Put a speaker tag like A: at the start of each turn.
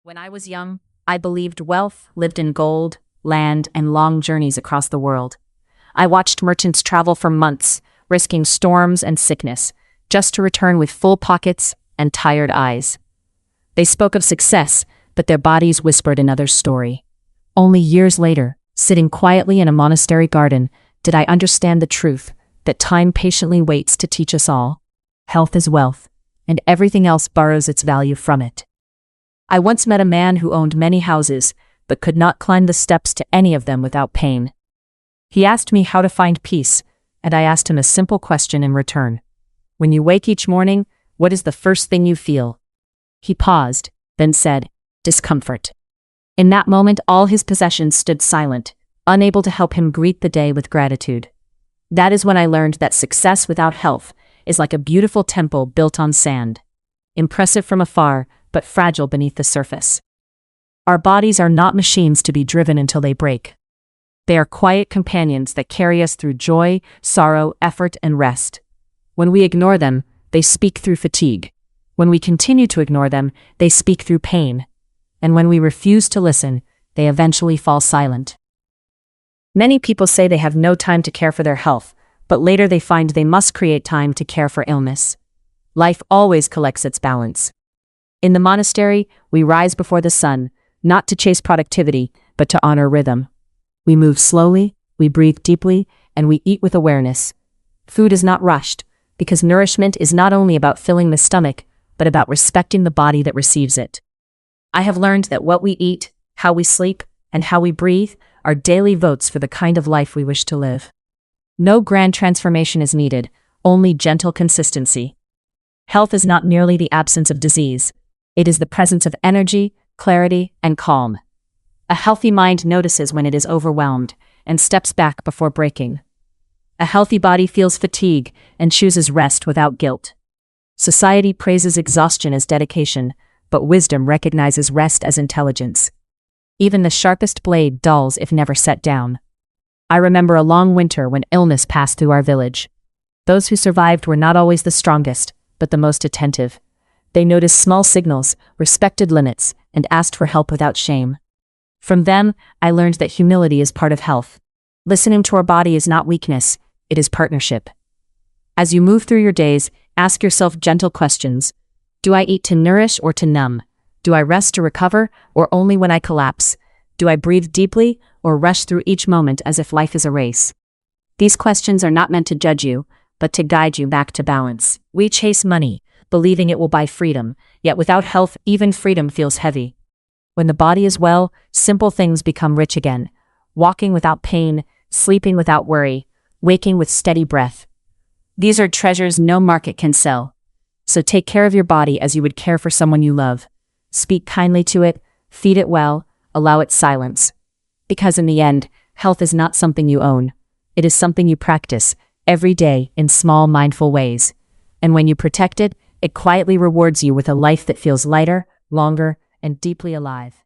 A: When I was young, I believed wealth lived in gold, land, and long journeys across the world. I watched merchants travel for months, risking storms and sickness, just to return with full pockets and tired eyes. They spoke of success, but their bodies whispered another story. Only years later, sitting quietly in a monastery garden, did I understand the truth that time patiently waits to teach us all. Health is wealth, and everything else borrows its value from it. I once met a man who owned many houses, but could not climb the steps to any of them without pain. He asked me how to find peace, and I asked him a simple question in return. When you wake each morning, what is the first thing you feel? He paused, then said, discomfort. In that moment, all his possessions stood silent, unable to help him greet the day with gratitude. That is when I learned that success without health is like a beautiful temple built on sand. Impressive from afar, but fragile beneath the surface. Our bodies are not machines to be driven until they break. They are quiet companions that carry us through joy, sorrow, effort, and rest. When we ignore them, they speak through fatigue. When we continue to ignore them, they speak through pain. And when we refuse to listen, they eventually fall silent. Many people say they have no time to care for their health, but later they find they must create time to care for illness. Life always collects its balance. In the monastery, we rise before the sun, not to chase productivity, but to honor rhythm. We move slowly, we breathe deeply, and we eat with awareness. Food is not rushed, because nourishment is not only about filling the stomach, but about respecting the body that receives it. I have learned that what we eat, how we sleep, and how we breathe are daily votes for the kind of life we wish to live. No grand transformation is needed, only gentle consistency. Health is not merely the absence of disease. It is the presence of energy, clarity, and calm. A healthy mind notices when it is overwhelmed and steps back before breaking. A healthy body feels fatigue and chooses rest without guilt. Society praises exhaustion as dedication, but wisdom recognizes rest as intelligence. Even the sharpest blade dulls if never set down. I remember a long winter when illness passed through our village. Those who survived were not always the strongest, but the most attentive. They noticed small signals, respected limits, and asked for help without shame. From them, I learned that humility is part of health. Listening to our body is not weakness, it is partnership. As you move through your days, ask yourself gentle questions. Do I eat to nourish or to numb? Do I rest to recover, or only when I collapse? Do I breathe deeply, or rush through each moment as if life is a race? These questions are not meant to judge you, but to guide you back to balance. We chase money, believing it will buy freedom, yet without health, even freedom feels heavy. When the body is well, simple things become rich again. Walking without pain, sleeping without worry, waking with steady breath. These are treasures no market can sell. So take care of your body as you would care for someone you love. Speak kindly to it, feed it well, allow it silence. Because in the end, health is not something you own. It is something you practice every day in small, mindful ways. And when you protect it, it quietly rewards you with a life that feels lighter, longer, and deeply alive.